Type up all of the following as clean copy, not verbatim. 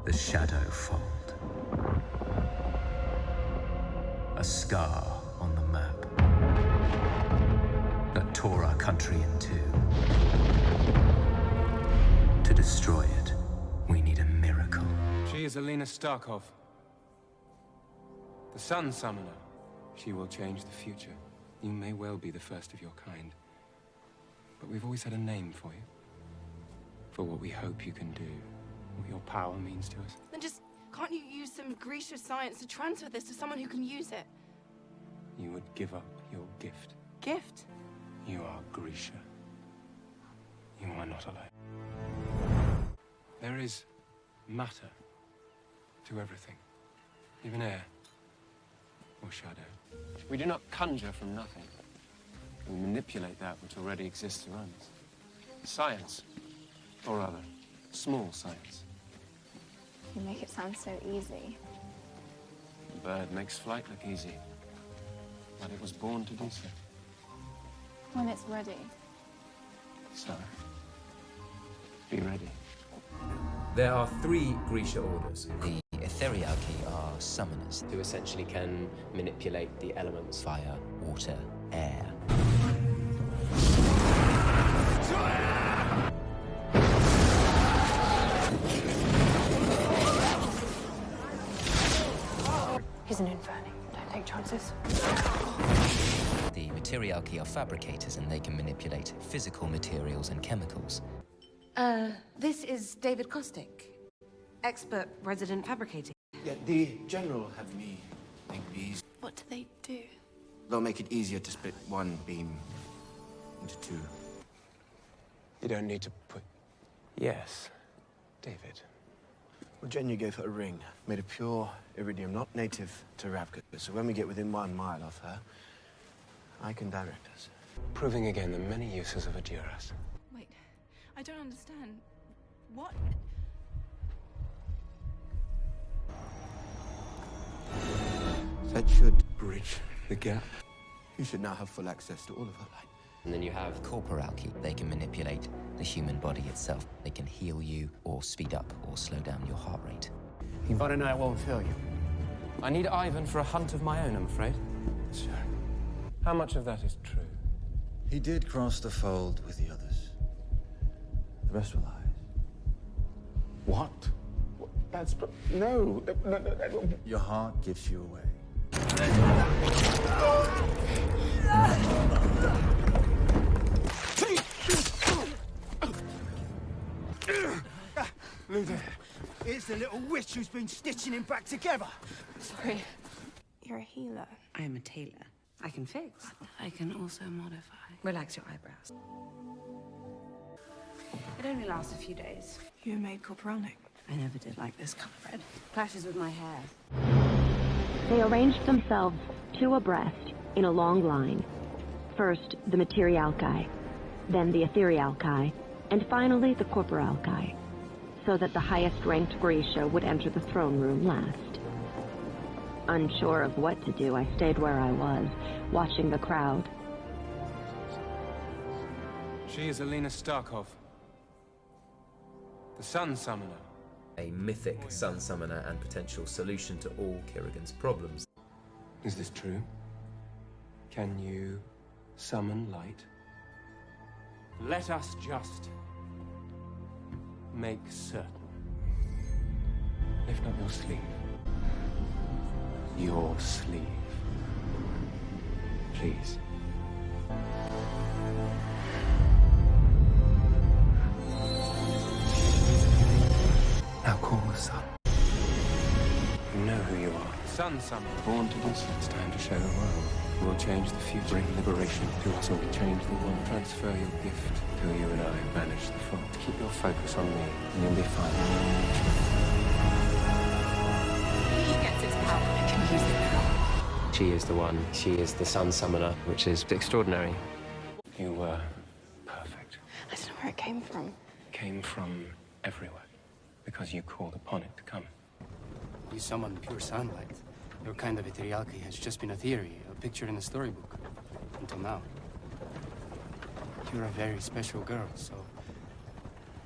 The shadow fold. A scar on the map that tore our country in two. To destroy it, we need a miracle. She is Alina Starkov, the Sun Summoner. She will change the future. You may well be the first of your kind. But we've always had a name for you. For what we hope you can do. What your power means to us. Then just, can't you use some Grisha science to transfer this to someone who can use it? You would give up your gift. Gift? You are Grisha. You are not alone. There is matter to everything. Even air. Or shadow. We do not conjure from nothing. We manipulate that which already exists around us. Science. Or rather, small science. You make it sound so easy. The bird makes flight look easy. But it was born to do so. When it's ready. So, be ready. There are 3 Grisha orders. The Etherealki are summoners who essentially can manipulate the elements. fire, water, air. He's an Inferni. Don't take chances. The Materialki are fabricators and they can manipulate physical materials and chemicals. This is David Kostick, expert resident fabricating. Yeah, the General had me make these. What do they do? They'll make it easier to split one beam into 2. You don't need to put... Yes, David. Well, Genya gave her a ring made of pure iridium, not native to Ravka. So when we get within 1 mile of her, I can direct us. Proving again the many uses of a Duras. Wait, I don't understand. What? That should Bridge the gap. You should now have full access to all of her light. And then you have Corporalki, they can manipulate the human body itself. They can heal you or speed up or slow down your heart rate. Yvonne and I won't fail you. I need Ivan for a hunt of my own, I'm afraid. Sure. How much of that is true? He did cross the fold with the others. The rest were lies. What? That's... No. Your heart gives you away. Luther, it's the little witch who's been stitching him back together. Sorry. You're a healer. I am a tailor. I can fix. I can also modify. Relax your eyebrows. It only lasts a few days. You made Corporalnik. I never did like this color red. Clashes with my hair. They arranged themselves 2 abreast in a long line. First, the Materialki, then the Etherealki, and finally the Corporalki, so that the highest-ranked Grisha would enter the throne room last. Unsure of what to do, I stayed where I was, watching the crowd. She is Alina Starkov, the Sun Summoner. A mythic Sun Summoner and potential solution to all Kirigan's problems. Is this true? Can you summon light? Let us just make certain. Lift up your sleeve. Your sleeve. Please. Now call the sun. You know who you are. Sun Summoner. Born to do so. It's time to show the world. We'll change the future. Bring liberation to us all. Change the world. Transfer your gift till you and I banish the fault. Keep your focus on me, and you'll be fine. He gets his power. I can use it now. She is the one. She is the Sun Summoner, which is extraordinary. You were perfect. I don't know where it came from. Came from everywhere. Because you called upon it to come. You summon pure sunlight. Your kind of Etherealki has just been a theory, a picture in a storybook. Until now. You're a very special girl, so...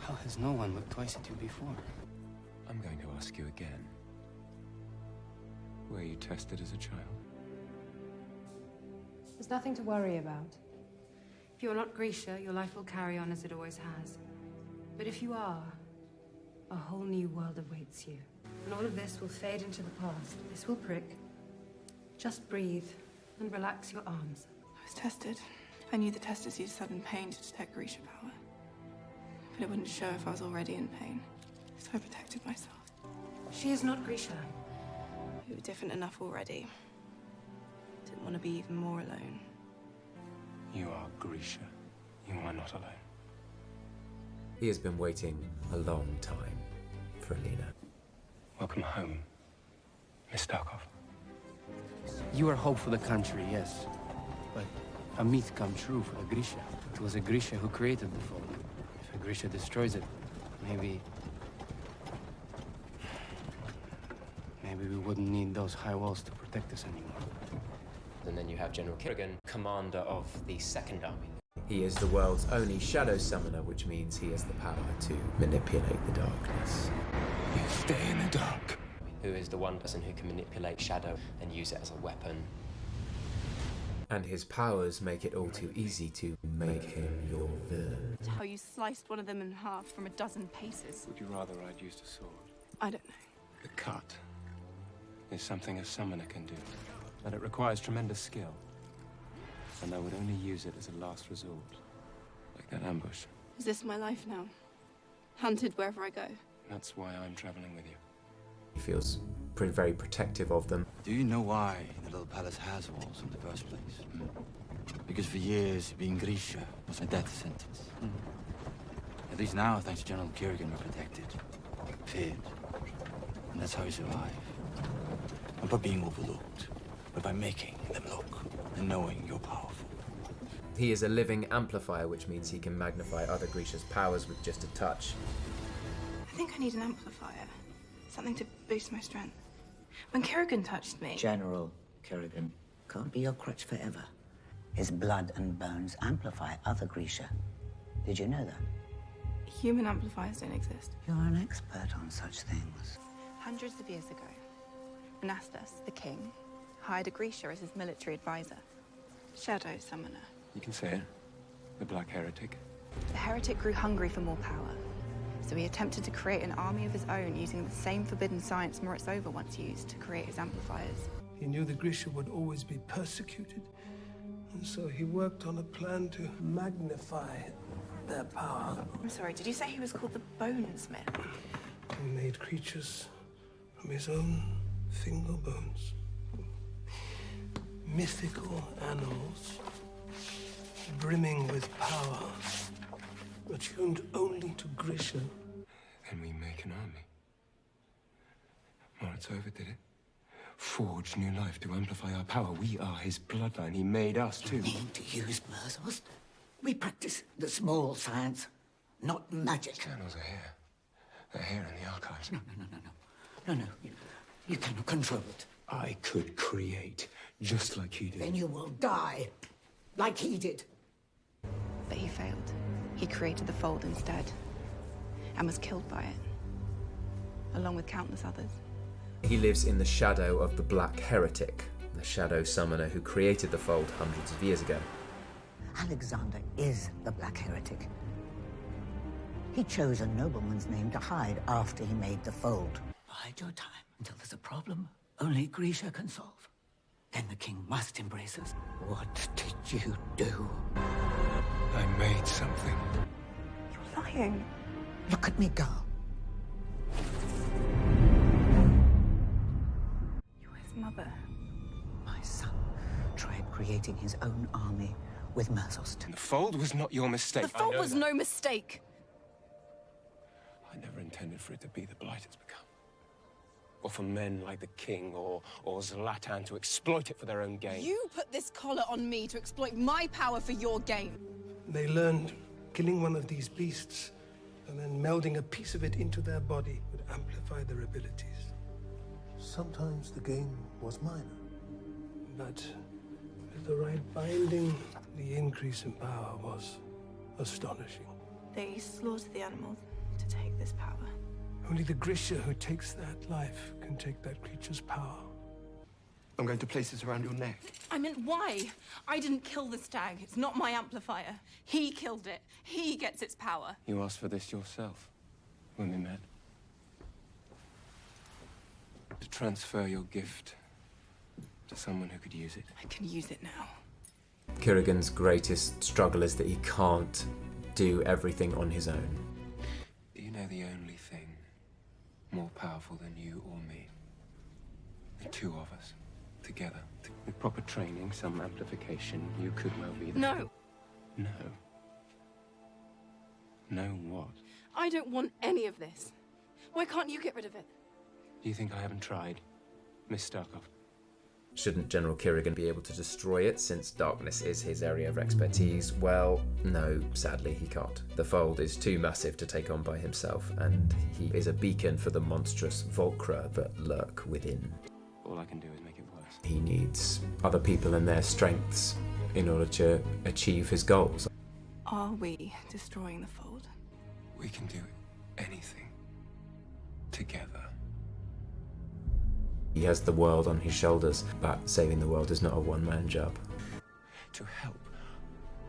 how has no one looked twice at you before? I'm going to ask you again. Were you tested as a child? There's nothing to worry about. If you're not Grisha, your life will carry on as it always has. But if you are, a whole new world awaits you. And all of this will fade into the past. This will prick. Just breathe and relax your arms. I was tested. I knew the testers used sudden pain to detect Grisha power. But it wouldn't show if I was already in pain. So I protected myself. She is not Grisha. We were different enough already. Didn't want to be even more alone. You are Grisha. You are not alone. He has been waiting a long time for Alina. Welcome home, Miss Starkov. You are hope for the country, yes. But a myth come true for the Grisha. It was a Grisha who created the fold. If a Grisha destroys it, maybe we wouldn't need those high walls to protect us anymore. And then you have General Kerrigan, commander of the Second Army. He is the world's only shadow summoner, which means he has the power to manipulate the darkness. You stay in the dark. Who is the one person who can manipulate shadow and use it as a weapon. And his powers make it all too easy to make him your villain. How you sliced one of them in half from a dozen paces. Would you rather I'd used a sword? I don't know. The cut is something a summoner can do, but it requires tremendous skill. And I would only use it as a last resort, like that ambush. Is this my life now? Hunted wherever I go? That's why I'm traveling with you. He feels very protective of them. Do you know why the little palace has walls in the first place? Because for years, being Grisha was a death sentence. At least now, thanks to General Kerrigan, we're protected. Feared. And that's how we survive. Not by being overlooked, but by making them look and knowing you're powerful. He is a living amplifier, which means he can magnify other Grisha's powers with just a touch. I think I need an amplifier. Something to boost my strength. When Kerrigan touched me... General Kerrigan can't be your crutch forever. His blood and bones amplify other Grisha. Did you know that? Human amplifiers don't exist. You're an expert on such things. Hundreds of years ago, Anastas, the king, hired a Grisha as his military advisor. Shadow summoner. You can say it. The Black Heretic. The heretic grew hungry for more power. So he attempted to create an army of his own using the same forbidden science Morozova once used to create his amplifiers. He knew the Grisha would always be persecuted, and so he worked on a plan to magnify their power. I'm sorry, did you say he was called the Bonesmith? He made creatures from his own finger bones. Mythical animals, brimming with power, attuned only to Grisha. Then we make an army. Morozova did it. Forged new life to amplify our power. We are his bloodline. He made us too. You need to use Merzos. We practice the small science, not magic. Channels are here. They're here in the archives. No. You cannot control it. I could create just like he did. Then you will die, like he did. But he failed. He created the Fold instead, and was killed by it, along with countless others. He lives in the shadow of the Black Heretic, the shadow summoner who created the Fold hundreds of years ago. Alexander is the Black Heretic. He chose a nobleman's name to hide after he made the Fold. Bide your time until there's a problem only Grisha can solve. Then the king must embrace us. What did you do? I made something. You're lying. Look at me go. You're his mother. My son tried creating his own army with Merzos. The Fold was not your mistake. The Fold was no mistake. I never intended for it to be the blight it's become. Or for men like the king or Zlatan to exploit it for their own gain. You put this collar on me to exploit my power for your gain. They learned killing one of these beasts and then melding a piece of it into their body would amplify their abilities. Sometimes the gain was minor, but with the right binding, the increase in power was astonishing. They slaughtered the animals to take this power. Only the Grisha who takes that life can take that creature's power. I'm going to place this around your neck. I meant, why? I didn't kill the stag. It's not my amplifier. He killed it. He gets its power. You asked for this yourself when we met. To transfer your gift to someone who could use it. I can use it now. Kirigan's greatest struggle is that he can't do everything on his own. Do you know the only thing more powerful than you or me? The two of us, together. With proper training, some amplification, you could well be the... No. No. No what? I don't want any of this. Why can't you get rid of it? Do you think I haven't tried, Miss Starkov? Shouldn't General Kirigan be able to destroy it, since darkness is his area of expertise? Well, no, sadly he can't. The Fold is too massive to take on by himself, and he is a beacon for the monstrous Volcra that lurk within. All I can do is make it worse. He needs other people and their strengths in order to achieve his goals. Are we destroying the Fold? We can do anything together. He has the world on his shoulders, but saving the world is not a one-man job. To help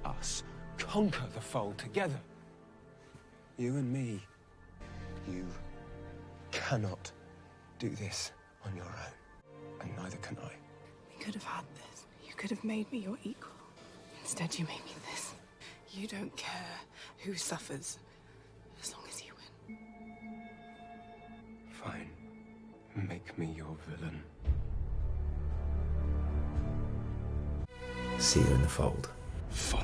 us conquer the Fold together. You and me. You cannot do this on your own, and neither can I. We could have had this. You could have made me your equal. Instead, you made me this. You don't care who suffers, as long as you win. Fine. Make me your villain. See you in the Fold. Fold.